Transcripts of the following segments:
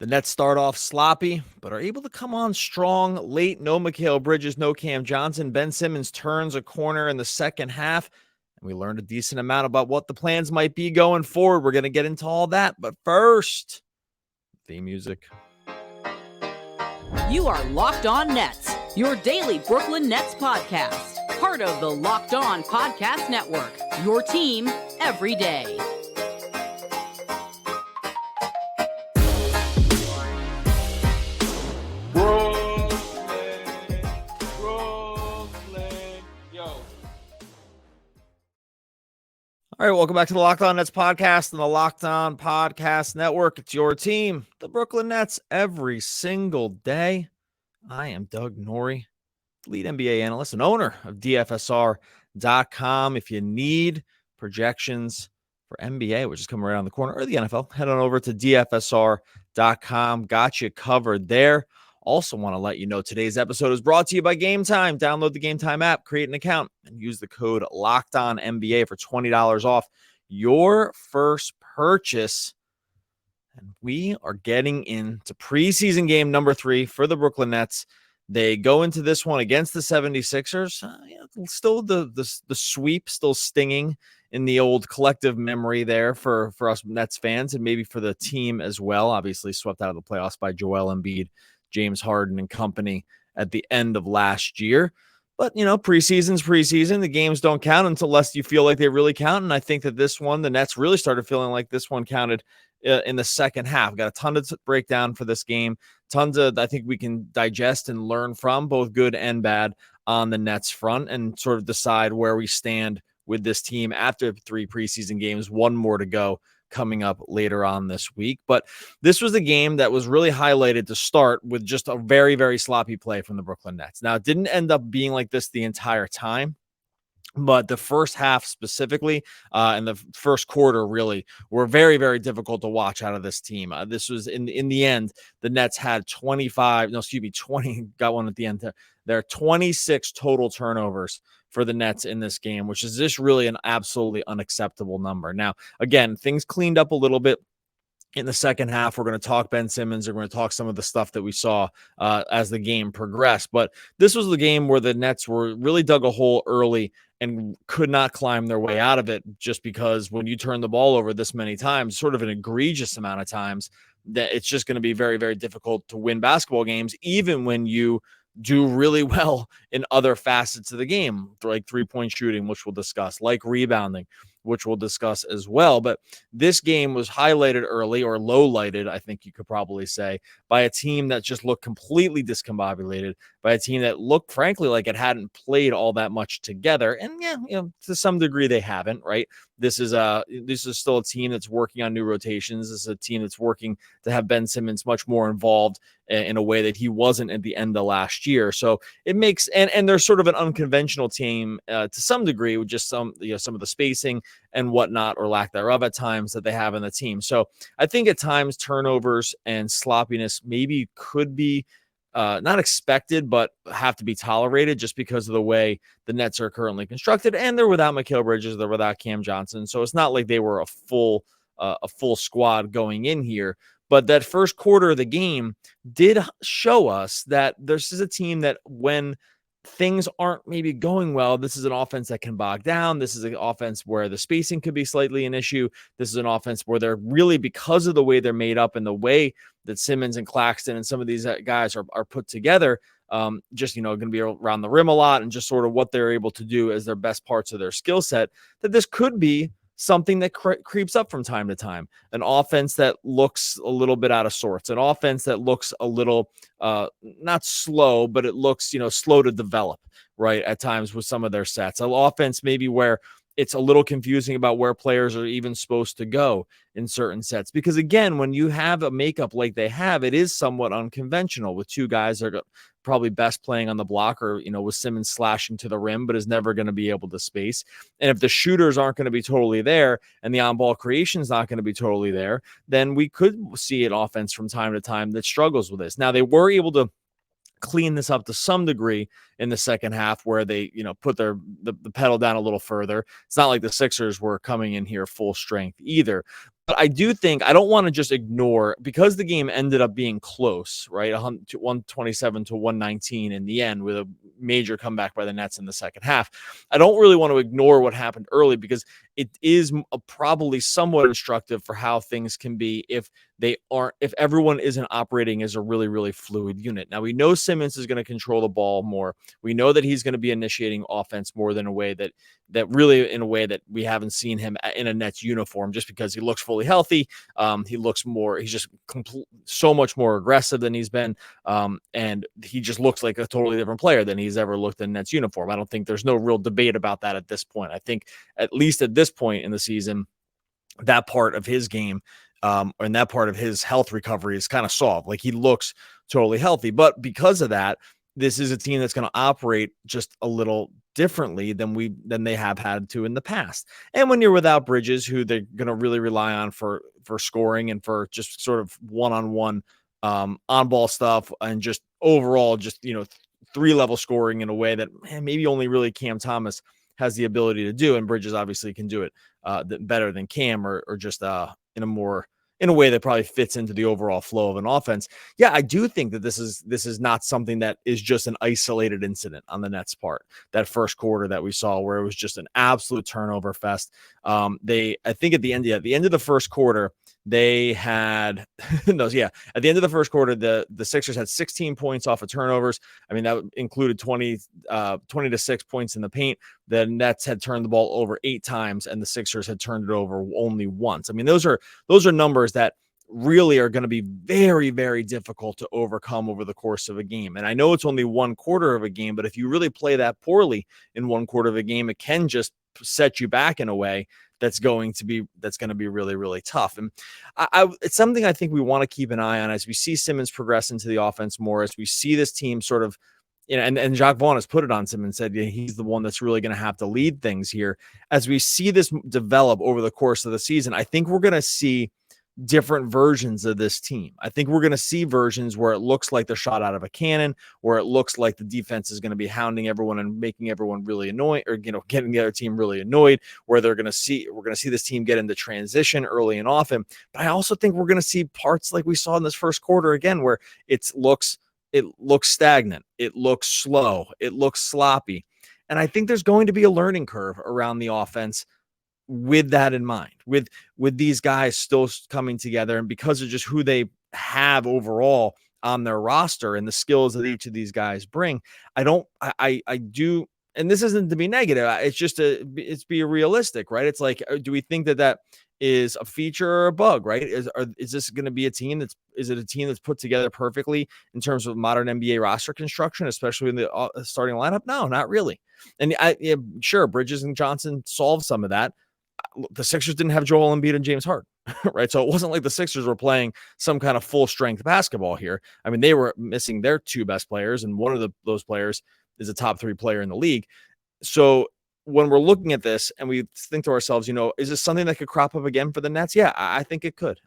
The Nets start off sloppy, but are able to come on strong late. No Mikal Bridges, no Cam Johnson. Ben Simmons turns a corner in the second half, and we learned a decent amount about what the plans might be going forward. We're going to get into all that, but first, theme music. You are Locked On Nets, your daily Brooklyn Nets podcast. Part of the Locked On Podcast Network, your team every day. All right, welcome back to the Locked On Nets podcast and the Locked On Podcast Network. It's your team, the Brooklyn Nets, every single day. I am Doug Norrie, lead NBA analyst and owner of DFSR.com. If you need projections for NBA, which is coming right around the corner, or the NFL, head on over to DFSR.com. Got you covered there. Also want to let you know today's episode is brought to you by Gametime. Download the Gametime app, create an account, and use the code LOCKEDONNBA for $20 off your first purchase. And we are getting into preseason game number 3 for the Brooklyn Nets. They go into this one against the 76ers. Still the sweep still stinging in the old collective memory there for us Nets fans and maybe for the team as well. Obviously swept out of the playoffs by Joel Embiid, James Harden and company at the end of last year. But, preseason's preseason. The games don't count unless you feel like they really count. And I think that this one, the Nets really started feeling like this one counted in the second half. Got a ton to break down for this game. Tons of, I think we can digest and learn from, both good and bad, on the Nets front and sort of decide where we stand with this team after 3 preseason games, one more to go coming up later on this week. But this was a game that was really highlighted to start with just a very, very sloppy play from the Brooklyn Nets. Now, it didn't end up being like this the entire time, but the first half specifically and the first quarter really were very, very difficult to watch out of this team. This was in the end, the Nets had 20, got one at the end. There are 26 total turnovers for the Nets in this game, which is just really an absolutely unacceptable number. Now, again, things cleaned up a little bit in the second half. We're going to talk Ben Simmons. We're going to talk some of the stuff that we saw as the game progressed. But this was the game where the Nets were really dug a hole early and could not climb their way out of it, just because when you turn the ball over this many times, sort of an egregious amount of times, that it's just going to be very, very difficult to win basketball games, even when you do really well in other facets of the game, like three-point shooting, which we'll discuss, like rebounding, which we'll discuss as well. But this game was highlighted early, or low-lighted, I think you could probably say, by a team that just looked completely discombobulated, by a team that looked, frankly, like it hadn't played all that much together. And to some degree they haven't, right? This is still a team that's working on new rotations. This is a team that's working to have Ben Simmons much more involved in a way that he wasn't at the end of last year. So it makes, and they're sort of an unconventional team to some degree, with just some of the spacing and whatnot, or lack thereof at times, that they have in the team. So I think at times turnovers and sloppiness maybe could be not expected, but have to be tolerated, just because of the way the Nets are currently constructed. And they're without Mikal Bridges, they're without Cam Johnson. So it's not like they were a full squad going in here. But that first quarter of the game did show us that this is a team that, when things aren't maybe going well, this is an offense that can bog down. This is an offense where the spacing could be slightly an issue. This is an offense where they're really, because of the way they're made up and the way that Simmons and Claxton and some of these guys are put together, just, going to be around the rim a lot, and just sort of what they're able to do as their best parts of their skill set, that this could be something that creeps up from time to time. An offense that looks a little bit out of sorts, an offense that looks a little not slow, but it looks, slow to develop, right, at times with some of their sets. An offense maybe where it's a little confusing about where players are even supposed to go in certain sets. Because again, when you have a makeup like they have, it is somewhat unconventional, with two guys that are probably best playing on the block, or, with Simmons slashing to the rim, but is never going to be able to space. And if the shooters aren't going to be totally there, and the on-ball creation is not going to be totally there, then we could see an offense from time to time that struggles with this. Now, they were able to clean this up to some degree in the second half, where they, put the pedal down a little further. It's not like the Sixers were coming in here full strength either, But I do think I don't want to just ignore, because the game ended up being close, right? 127 to 119 in the end with a major comeback by the Nets in the second half. I don't really want to ignore what happened early, because it is probably somewhat instructive for how things can be if everyone isn't operating as a really, really fluid unit. Now, we know Simmons is going to control the ball more. We know that he's going to be initiating offense more than in a way that we haven't seen him in a Nets uniform, just because he looks fully healthy. He's just so much more aggressive than he's been. And he just looks like a totally different player than he's ever looked in Nets uniform. I don't think there's no real debate about that at this point. I think at least at this point in the season, that part of his game, and that part of his health recovery is kind of solved. Like, he looks totally healthy, but because of that, this is a team that's going to operate just a little differently than they have had to in the past. And when you're without Bridges, who they're going to really rely on for scoring and for just sort of one-on-one on-ball stuff, and just overall, just, 3-level scoring in a way that maybe only really Cam Thomas has the ability to do, and Bridges obviously can do it better than Cam, or just in a way that probably fits into the overall flow of an offense. Yeah, I do think that this is not something that is just an isolated incident on the Nets' part. That first quarter that we saw, where it was just an absolute turnover fest. I think at the end of the first quarter, they had at the end of the first quarter, the Sixers had 16 points off of turnovers. I mean, that included 20 to 6 points in the paint. The Nets had turned the ball over 8 times, and the Sixers had turned it over only once. I mean, those are numbers that really are going to be very, very difficult to overcome over the course of a game. And I know it's only one quarter of a game, but if you really play that poorly in one quarter of a game, it can just set you back in a way that's going to be really, really tough. And it's something I think we want to keep an eye on as we see Simmons progress into the offense more, as we see this team sort of, and Jacques Vaughn has put it on Simmons, said he's the one that's really going to have to lead things here. As we see this develop over the course of the season, I think we're going to see different versions of this team. I think we're going to see versions where it looks like they're shot out of a cannon, where it looks like the defense is going to be hounding everyone and making everyone really annoyed, or getting the other team really annoyed, where we're going to see this team get into transition early and often. But I also think we're going to see parts like we saw in this first quarter again, where it looks stagnant, it looks slow, it looks sloppy. And I think there's going to be a learning curve around the offense with that in mind, with these guys still coming together, and because of just who they have overall on their roster and the skills that each of these guys bring. I do, and this isn't to be negative, it's just it's be realistic, right? It's like, do we think that is a feature or a bug, right? Is this going to be a team that's put together perfectly in terms of modern NBA roster construction, especially in the starting lineup? No, not really. And sure, Bridges and Johnson solved some of that. The Sixers didn't have Joel Embiid and James Harden, right? So it wasn't like the Sixers were playing some kind of full strength basketball here. I mean, they were missing their 2 best players, and one of those players is a top 3 player in the league. So when we're looking at this and we think to ourselves, is this something that could crop up again for the Nets? Yeah, I think it could.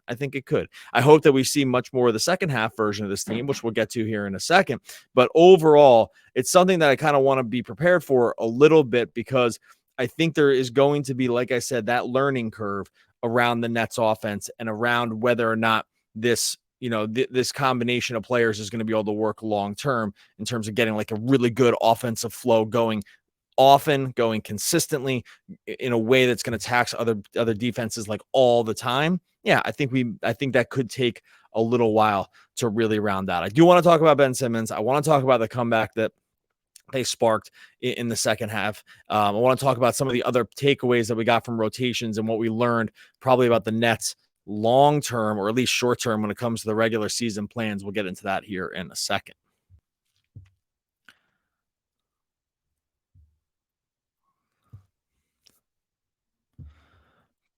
I hope that we see much more of the second half version of this team, which we'll get to here in a second. But overall, it's something that I kind of want to be prepared for a little bit, because I think there is going to be, like I said, that learning curve around the Nets offense and around whether or not this, this combination of players is going to be able to work long-term in terms of getting like a really good offensive flow going often, going consistently in a way that's going to tax other defenses like all the time. Yeah, I think that could take a little while to really round out. I do want to talk about Ben Simmons. I want to talk about the comeback that they sparked in the second half. I want to talk about some of the other takeaways that we got from rotations and what we learned probably about the Nets long-term, or at least short-term, when it comes to the regular season plans. We'll get into that here in a second.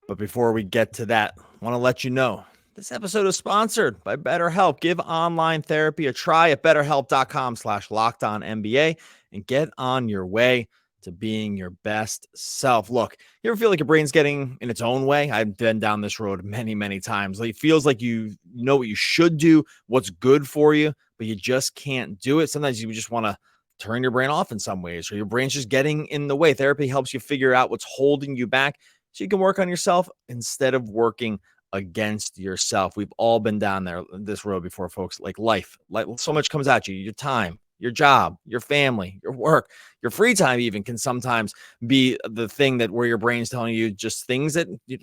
But before we get to that, I want to let you know this episode is sponsored by BetterHelp. Give online therapy a try at betterhelp.com/LockedOnNBA and get on your way to being your best self. Look, you ever feel like your brain's getting in its own way? I've been down this road many, many times. Like, it feels like you know what you should do, what's good for you, but you just can't do it. Sometimes you just want to turn your brain off in some ways, or your brain's just getting in the way. Therapy helps you figure out what's holding you back so you can work on yourself instead of working against yourself. We've all been down this road before, folks. Like life, so much comes at you. Your time, your job, your family, your work, your free time even can sometimes be the thing that where your brain's telling you just things that you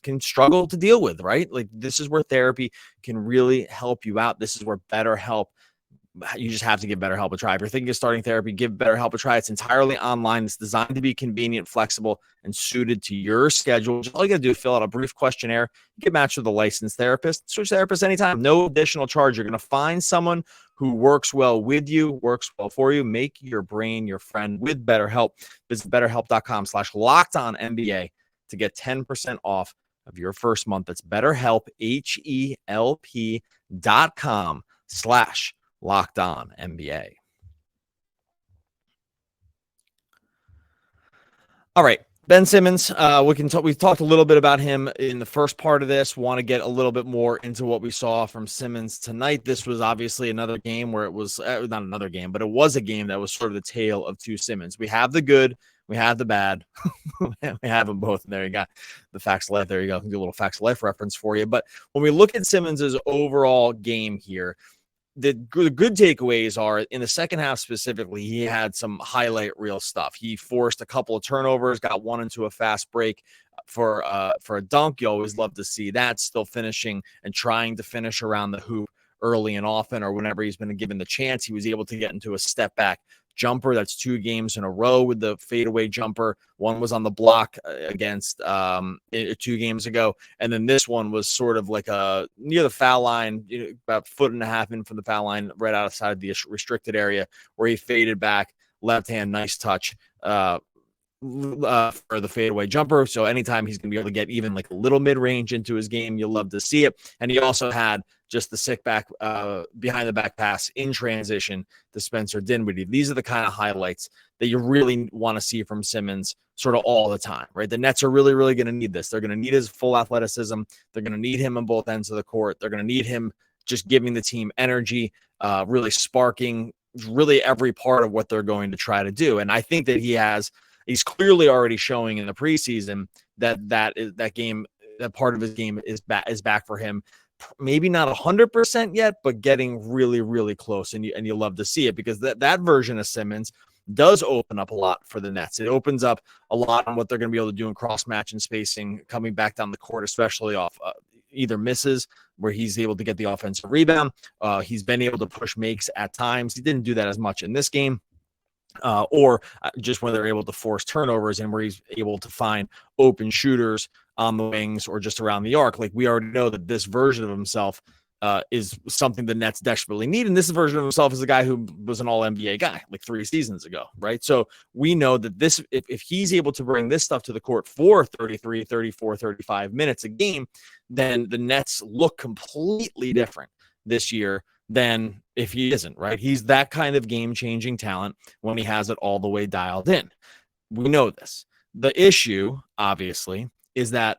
can struggle to deal with, right? Like this is where therapy can really help you out. This is where BetterHelp, you just have to give BetterHelp a try. If you're thinking of starting therapy, give BetterHelp a try. It's entirely online. It's designed to be convenient, flexible, and suited to your schedule. All you got to do is fill out a brief questionnaire, get matched with a licensed therapist, switch therapists anytime, no additional charge. You're going to find someone who works well with you, works well for you. Make your brain your friend with BetterHelp. Visit BetterHelp.com/LockedOnNBA to get 10% off of your first month. That's BetterHelp, HELP.com/LockedOnNBA. All right, Ben Simmons. We've talked a little bit about him in the first part of this. Want to get a little bit more into what we saw from Simmons tonight. This was obviously another game where it was not another game, but it was a game that was sort of the tale of two Simmons. We have the good, we have the bad. We have them both. And there you got the Facts of Life. There you go. I can do a little Facts of Life reference for you. But when we look at Simmons's overall game here, the good takeaways are in the second half specifically, he had some highlight reel stuff. He forced a couple of turnovers, got one into a fast break for a dunk. You always love to see that. Still finishing and trying to finish around the hoop early and often, or whenever he's been given the chance. He was able to get into a step back jumper. That's 2 games in a row with the fadeaway jumper. One was on the block against 2 games ago. And then this one was sort of like near the foul line, about 1.5 feet in from the foul line, right outside the restricted area, where he faded back, left hand, nice touch for the fadeaway jumper. So anytime he's going to be able to get even like a little mid-range into his game, you'll love to see it. And he also had just the sick back behind the back pass in transition to Spencer Dinwiddie. These are the kind of highlights that you really want to see from Simmons sort of all the time, right? The Nets are really, really going to need this. They're going to need his full athleticism. They're going to need him on both ends of the court. They're going to need him just giving the team energy, really sparking really every part of what they're going to try to do. And I think that he's clearly already showing in the preseason that part of his game is back for him. Maybe not 100% yet, but getting really, really close. And you love to see it, because that version of Simmons does open up a lot for the Nets. It opens up a lot on what they're going to be able to do in cross match and spacing, coming back down the court, especially off either misses where he's able to get the offensive rebound. He's been able to push makes at times. He didn't do that as much in this game. Or just when they're able to force turnovers and where he's able to find open shooters on the wings or just around the arc. Like, we already know that this version of himself is something the Nets desperately need. And this version of himself is a guy who was an all-NBA guy like 3 seasons ago, right? So we know that this, if he's able to bring this stuff to the court for 33, 34, 35 minutes a game, then the Nets look completely different this year than if he isn't, right? He's that kind of game-changing talent when he has it all the way dialed in. We know this. The issue, obviously, is that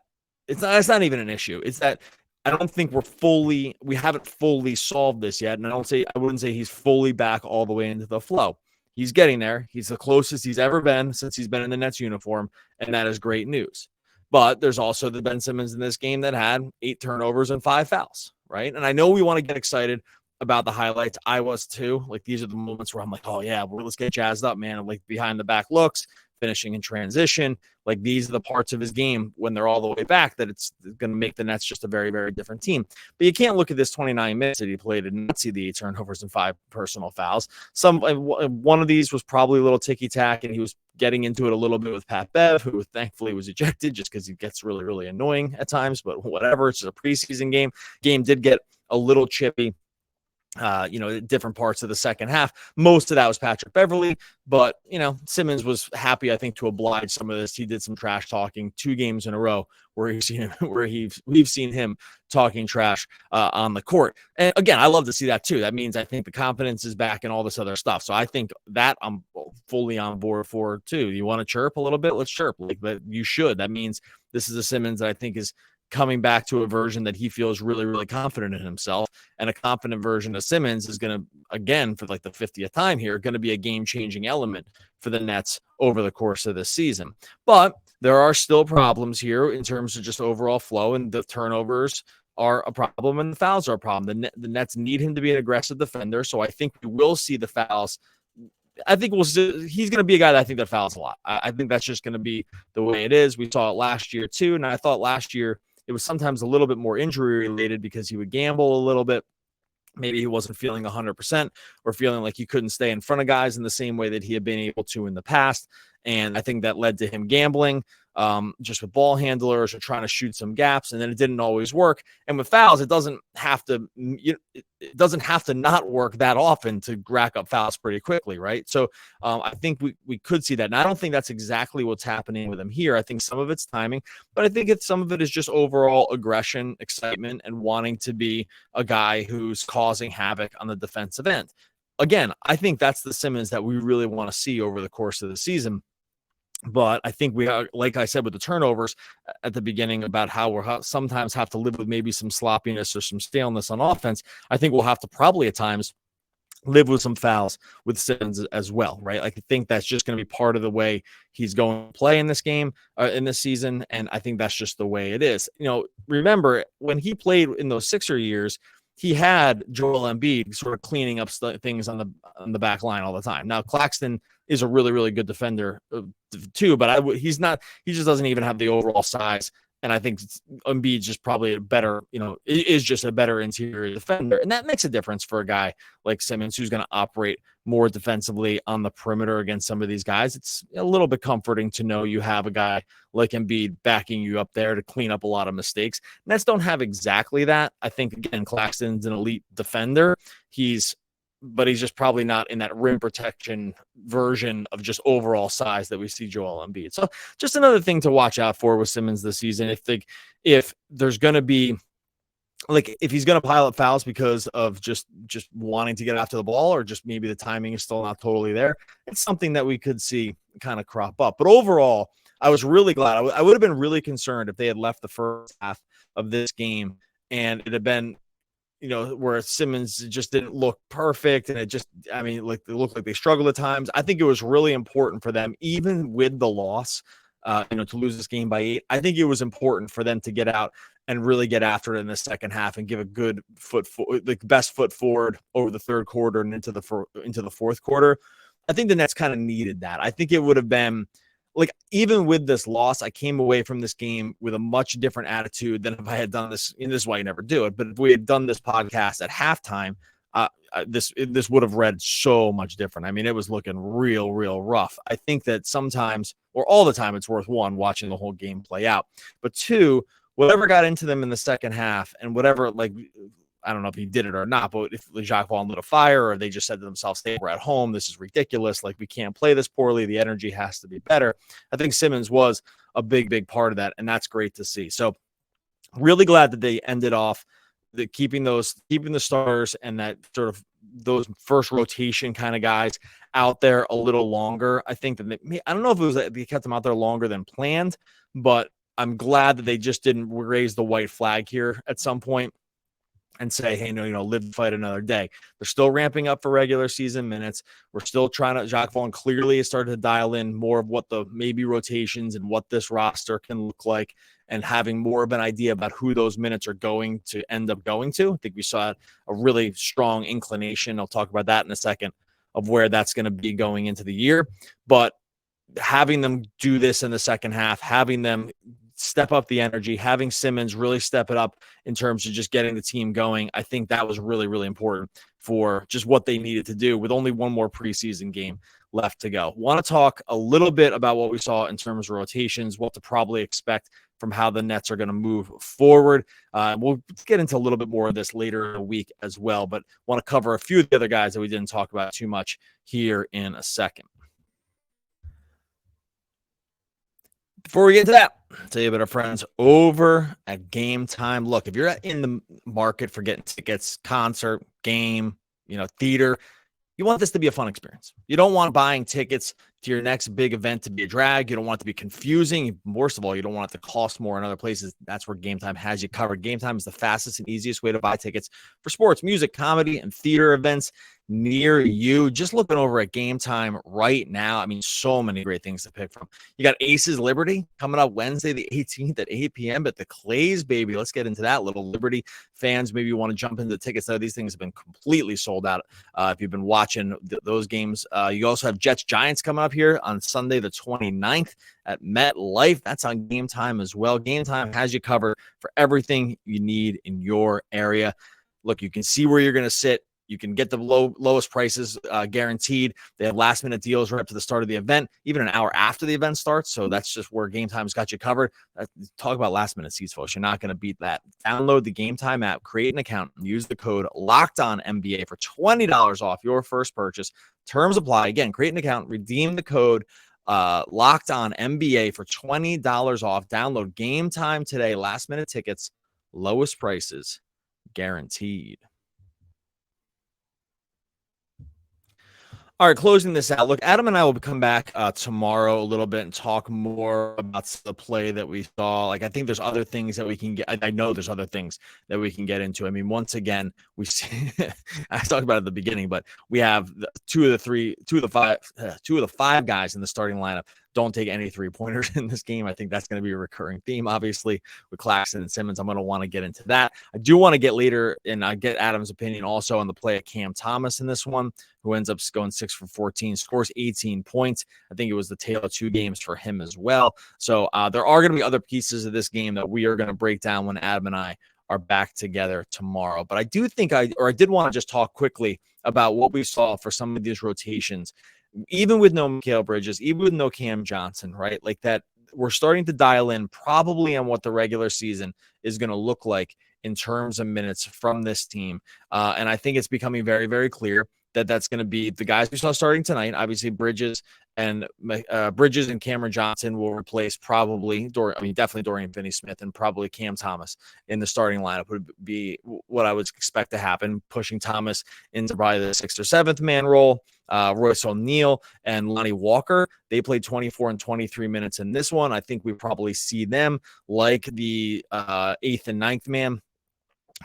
it's not even an issue. It's that I don't think we haven't fully solved this yet. And I wouldn't say he's fully back all the way into the flow. He's getting there. He's the closest he's ever been since he's been in the Nets uniform. And that is great news. But there's also the Ben Simmons in this game that had 8 turnovers and 5 fouls, right? And I know we want to get excited about the highlights. I was too. Like, these are the moments where I'm like, oh yeah, let's get jazzed up, man. Like, behind the back looks, finishing in transition. Like, these are the parts of his game when they're all the way back that it's going to make the Nets just a very, very different team. But you can't look at this 29 minutes that he played and not see the 8 turnovers and 5 personal fouls. One of these was probably a little ticky-tack, and he was getting into it a little bit with Pat Bev, who thankfully was ejected just because he gets really, really annoying at times. But whatever, it's just a preseason game. Game did get a little chippy. Different parts of the second half. Most of that was Patrick Beverley, but Simmons was happy, I think, to oblige some of this. He did some trash talking 2 games in a row where we've seen him talking trash on the court. And again, I love to see that too. That means I think the confidence is back and all this other stuff. So I think that I'm fully on board for too. You want to chirp a little bit? Let's chirp. But you should. That means this is a Simmons that I think is coming back to a version that he feels really, really confident in himself. And a confident version of Simmons is going to, again, for like the 50th time here, going to be a game-changing element for the Nets over the course of this season. But there are still problems here in terms of just overall flow, and the turnovers are a problem and the fouls are a problem. The Nets need him to be an aggressive defender, so I think we will see the fouls. I think he's going to be a guy that I think that fouls a lot. I think that's just going to be the way it is. We saw it last year too, and I thought last year it was sometimes a little bit more injury related because he would gamble a little bit. Maybe he wasn't feeling 100% or feeling like he couldn't stay in front of guys in the same way that he had been able to in the past. And I think that led to him gambling just with ball handlers or trying to shoot some gaps, and then it didn't always work. And with fouls, it doesn't have to not work that often to rack up fouls pretty quickly, right? So I think we could see that. And I don't think that's exactly what's happening with him here. I think some of it's timing, but I think some of it is just overall aggression, excitement, and wanting to be a guy who's causing havoc on the defensive end. Again, I think that's the Simmons that we really want to see over the course of the season. But I think we are, like I said, with the turnovers at the beginning about how we'll sometimes have to live with maybe some sloppiness or some staleness on offense. I think we'll have to probably at times live with some fouls with Simmons as well, right? Like, I think that's just going to be part of the way he's going to play in this game, in this season. And I think that's just the way it is. Remember when he played in those Sixer years, he had Joel Embiid sort of cleaning up things on the back line all the time. Now, Claxton is a really, really good defender too, but he's not. He just doesn't even have the overall size. And I think Embiid's just probably is just a better interior defender. And that makes a difference for a guy like Simmons, who's going to operate more defensively on the perimeter against some of these guys. It's a little bit comforting to know you have a guy like Embiid backing you up there to clean up a lot of mistakes. Nets don't have exactly that. I think, again, Claxton's an elite defender. But he's just probably not in that rim protection version of just overall size that we see Joel Embiid. So just another thing to watch out for with Simmons this season. If there's going to be, like, if he's going to pile up fouls because of just wanting to get after the ball, or just maybe the timing is still not totally there, it's something that we could see kind of crop up. But overall, I was really glad. I would have been really concerned if they had left the first half of this game and it had been, where Simmons just didn't look perfect. And it looked like they struggled at times. I think it was really important for them, even with the loss, to lose this game by 8. I think it was important for them to get out and really get after it in the second half and give a good best foot forward over the third quarter and into the fourth quarter. I think the Nets kind of needed that. I think it would have been, like, even with this loss, I came away from this game with a much different attitude than if I had done this. And this is why you never do it. But if we had done this podcast at halftime, this would have read so much different. I mean, it was looking real, real rough. I think that sometimes, or all the time, it's worth, one, watching the whole game play out. But two, whatever got into them in the second half, and whatever, like, I don't know if he did it or not, but if Jacques Vaughn lit a fire, or they just said to themselves, hey, we're at home, this is ridiculous, like, we can't play this poorly, the energy has to be better. I think Simmons was a big, big part of that, and that's great to see. So really glad that they ended off keeping the starters and that sort of those first rotation kind of guys out there a little longer. I think that I don't know if it was that they kept them out there longer than planned, but I'm glad that they just didn't raise the white flag here at some point and say, hey, no, live and fight another day. They're still ramping up for regular season minutes. We're still trying to, Jacques Vaughn clearly has started to dial in more of what the maybe rotations and what this roster can look like, and having more of an idea about who those minutes are going to end up going to. I think we saw a really strong inclination. I'll talk about that in a second, of where that's going to be going into the year. But having them do this in the second half, having them step up the energy, having Simmons really step it up in terms of just getting the team going, I think that was really, really important for just what they needed to do with only one more preseason game left to go. Want to talk a little bit about what we saw in terms of rotations, what to probably expect from how the Nets are going to move forward. We'll get into a little bit more of this later in the week as well, but want to cover a few of the other guys that we didn't talk about too much here in a second. Before we get to that, I'll tell you about our friends over at Gametime. Look, if you're in the market for getting tickets, concert, game, theater, you want this to be a fun experience. You don't want buying tickets to your next big event to be a drag. You don't want it to be confusing. Worst of all, you don't want it to cost more in other places. That's where Gametime has you covered. Gametime is the fastest and easiest way to buy tickets for sports, music, comedy, and theater events near you. Just looking over at Gametime right now, I mean, so many great things to pick from. You got Aces Liberty coming up Wednesday the 18th at 8 p.m. at the Clays, baby. Let's get into that. Little Liberty fans, maybe you want to jump into the tickets. Now, these things have been completely sold out if you've been watching those games. You also have Jets Giants coming up here on Sunday the 29th at MetLife. That's on Gametime as well. Gametime has you covered for everything you need in your area. Look, you can see where you're going to sit. You can get the lowest prices guaranteed. They have last-minute deals right up to the start of the event, even an hour after the event starts. So that's just where Gametime's got you covered. Talk about last-minute seats, folks. You're not going to beat that. Download the Gametime app, create an account, and use the code LOCKEDONNBA for $20 off your first purchase. Terms apply. Again, create an account, redeem the code LOCKEDONNBA for $20 off. Download Gametime today. Last-minute tickets, lowest prices guaranteed. All right, closing this out. Look, Adam and I will come back tomorrow a little bit and talk more about the play that we saw. Like, I think there's other things that we can get. I know there's other things that we can get into. I mean, once again, we see. I talked about it at the beginning, but we have two of the five guys in the starting lineup don't take any three-pointers in this game. I think that's going to be a recurring theme, obviously, with Claxton and Simmons. I'm going to want to get into that. I do want to get later, and I get Adam's opinion also on the play of Cam Thomas in this one, who ends up going 6 for 14, scores 18 points. I think it was the tale of two games for him as well. So there are going to be other pieces of this game that we are going to break down when Adam and I are back together tomorrow. But I do think I did want to just talk quickly about what we saw for some of these rotations. Even with no Mikal Bridges, even with no Cam Johnson, right? Like that, we're starting to dial in probably on what the regular season is going to look like in terms of minutes from this team. And I think it's becoming very, very clear that that's going to be the guys we saw starting tonight. Obviously, Bridges and Cameron Johnson will replace definitely Dorian Finney-Smith and probably Cam Thomas in the starting lineup would be what I would expect to happen, pushing Thomas into probably the 6th or 7th man role. Royce O'Neal and Lonnie Walker, they played 24 and 23 minutes in this one. I think we probably see them like the 8th and 9th man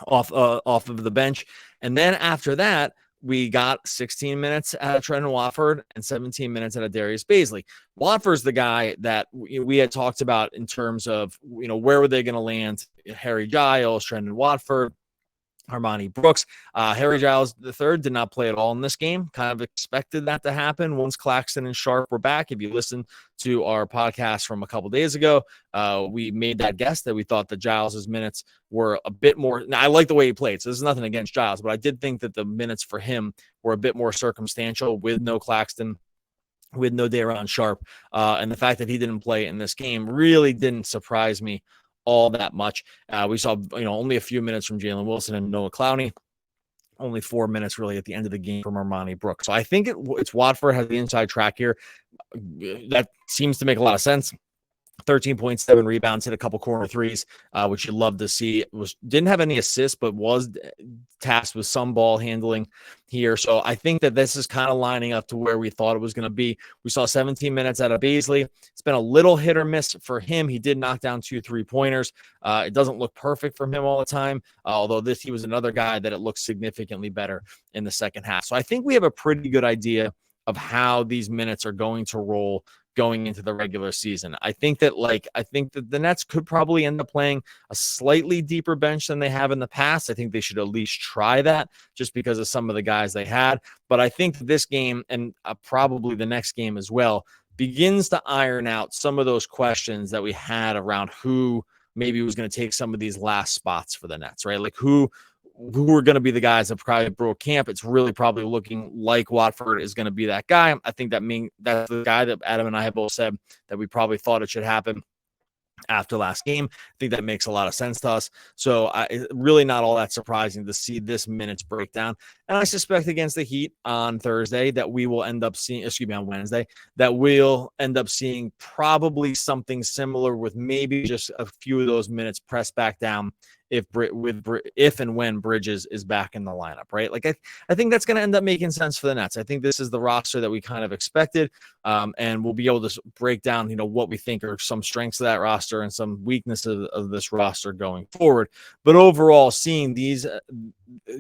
off of the bench. And then after that, we got 16 minutes out of Trendon Watford and 17 minutes out of Darius Bazley. Watford's the guy that we had talked about in terms of, where were they going to land? Harry Giles, Trendon Watford, Armani Brooks. Harry Giles III did not play at all in this game. Kind of expected that to happen once Claxton and Sharp were back. If you listen to our podcast from a couple days ago, we made that guess that we thought that Giles' minutes were a bit more. Now, I like the way he played, so this is nothing against Giles, but I did think that the minutes for him were a bit more circumstantial with no Claxton, with no Day'Ron Sharp. And the fact that he didn't play in this game really didn't surprise me all that much. We saw, only a few minutes from Jalen Wilson and Noah Clowney, only 4 minutes really at the end of the game from Armani Brooks. So I think it's Watford has the inside track here. That seems to make a lot of sense. 13.7 rebounds, hit a couple corner threes, which you'd love to see. Didn't have any assists, but was tasked with some ball handling here. So I think that this is kind of lining up to where we thought it was going to be. We saw 17 minutes out of Bazley. It's been a little hit or miss for him. He did knock down 2 3-pointers. It doesn't look perfect from him all the time, although he was another guy that it looks significantly better in the second half. So I think we have a pretty good idea of how these minutes are going to roll going into the regular season. I think that the Nets could probably end up playing a slightly deeper bench than they have in the past. I think they should at least try that just because of some of the guys they had. But I think this game and probably the next game as well begins to iron out some of those questions that we had around who maybe was going to take some of these last spots for the Nets, right? Like who are going to be the guys that probably broke camp. It's really probably looking like Watford is going to be that guy. I think that's the guy that Adam and I have both said that we probably thought it should happen after last game. I think that makes a lot of sense to us. So really not all that surprising to see this minutes breakdown. And I suspect against the Heat on Thursday that we will end up seeing, on Wednesday, that we'll end up seeing probably something similar with maybe just a few of those minutes pressed back down if and when Bridges is back in the lineup, right? Like I think that's going to end up making sense for the Nets. I think this is the roster that we kind of expected, and we'll be able to break down, what we think are some strengths of that roster and some weaknesses of this roster going forward. But overall, seeing these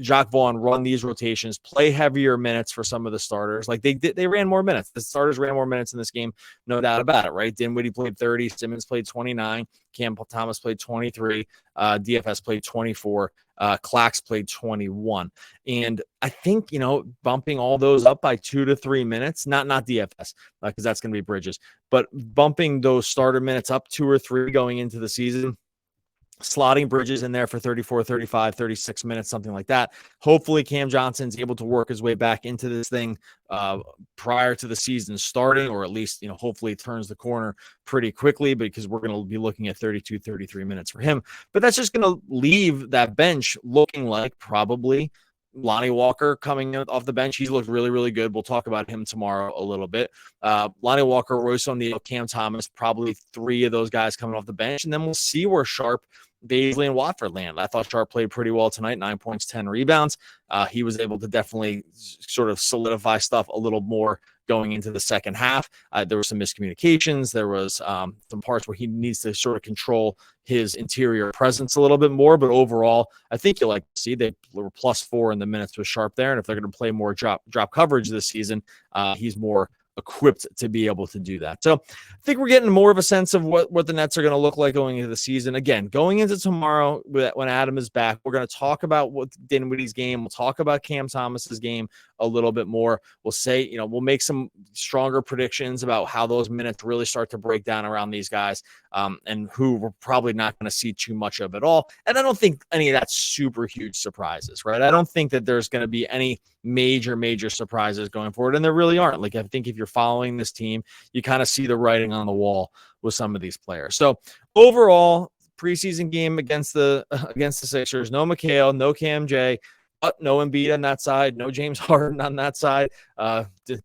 Jacques Vaughn run these rotations, play heavier minutes for some of the starters, like they ran more minutes. The starters ran more minutes in this game, no doubt about it, right? Dinwiddie played 30, Simmons played 29, Campbell Thomas played 23, DFS played 24, Clax played 21. And I think, bumping all those up by 2 to 3 minutes, not DFS, because that's going to be Bridges, but bumping those starter minutes up 2 or 3 going into the season, slotting Bridges in there for 34, 35, 36 minutes, something like that. Hopefully Cam Johnson's able to work his way back into this thing prior to the season starting, or at least, hopefully turns the corner pretty quickly, because we're going to be looking at 32, 33 minutes for him. But that's just going to leave that bench looking like probably Lonnie Walker coming off the bench. He's looked really, really good. We'll talk about him tomorrow a little bit. Lonnie Walker, Royce O'Neal, Cam Thomas, probably 3 of those guys coming off the bench. And then we'll see where Sharp, Baisley, and Watford land. I thought Sharp played pretty well tonight, 9 points, 10 rebounds. He was able to definitely sort of solidify stuff a little more going into the second half. There were some miscommunications. There was some parts where he needs to sort of control his interior presence a little bit more. But overall, I think you'll like to see they were +4 in the minutes with Sharp there. And if they're going to play more drop coverage this season, he's more equipped to be able to do that. So I think we're getting more of a sense of what the Nets are going to look like going into the season. Again, going into tomorrow when Adam is back, we're going to talk about what Dinwiddie's game. We'll talk about Cam Thomas's game a little bit more. We'll say, we'll make some stronger predictions about how those minutes really start to break down around these guys, and who we're probably not going to see too much of at all. And I don't think any of that's super huge surprises, right? I don't think that there's going to be any major surprises going forward. And there really aren't. Like, I think if you're following this team, you kind of see the writing on the wall with some of these players. So overall, preseason game against the Sixers, no Mikal, no Cam J, but no Embiid on that side, no James Harden on that side.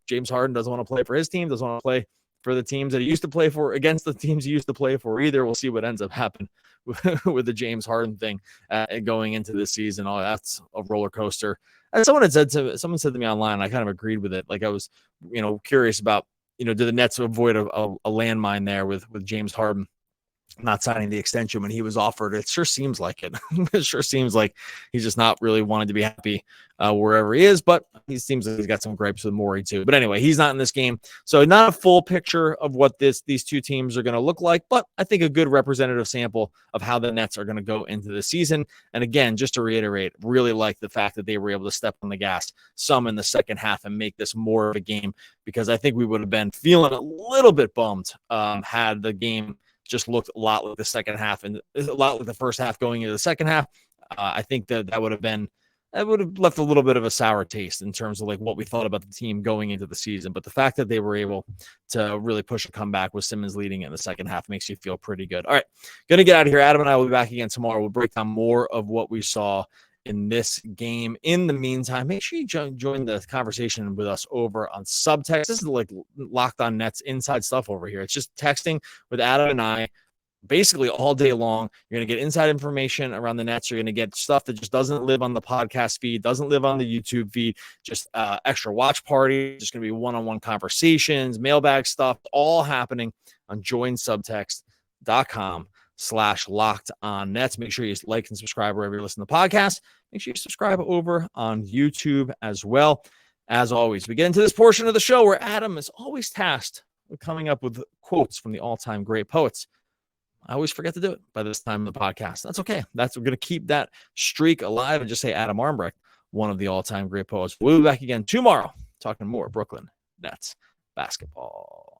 James Harden doesn't want to play for his team, doesn't want to play for the teams that he used to play for, against the teams he used to play for either. We'll see what ends up happening with the James Harden thing going into this season. Oh, that's a roller coaster. And someone said to me online, I kind of agreed with it. Like, I was, curious about, do the Nets avoid a landmine there with James Harden not signing the extension when he was offered? It sure seems like it. It sure seems like he's just not really wanting to be happy wherever he is, but he seems like he's got some gripes with Norrie too. But anyway, he's not in this game. So not a full picture of what these two teams are going to look like, but I think a good representative sample of how the Nets are going to go into the season. And again, just to reiterate, really like the fact that they were able to step on the gas some in the second half and make this more of a game, because I think we would have been feeling a little bit bummed had the game just looked a lot like the second half and a lot like the first half going into the second half. I think that would have left a little bit of a sour taste in terms of like what we thought about the team going into the season. But the fact that they were able to really push a comeback with Simmons leading in the second half makes you feel pretty good. All right, going to get out of here. Adam and I will be back again tomorrow. We'll break down more of what we saw in this game. In the meantime, make sure you join the conversation with us over on Subtext. This is like Locked On Nets inside stuff over here. It's just texting with Adam and I basically all day long. You're going to get inside information around the Nets. You're going to get stuff that just doesn't live on the podcast feed, doesn't live on the YouTube feed, just extra watch party, just going to be one-on-one conversations, mailbag stuff, all happening on joinsubtext.com/LockedOnNets. Make sure you like and subscribe wherever you listen to the podcast. Make sure you subscribe over on YouTube as well. As always, we get into this portion of the show where Adam is always tasked with coming up with quotes from the all-time great poets. I always forget to do it by this time in the podcast. That's okay. We're going to keep that streak alive and just say Adam Armbrecht, one of the all-time great poets. We'll be back again tomorrow talking more Brooklyn Nets basketball.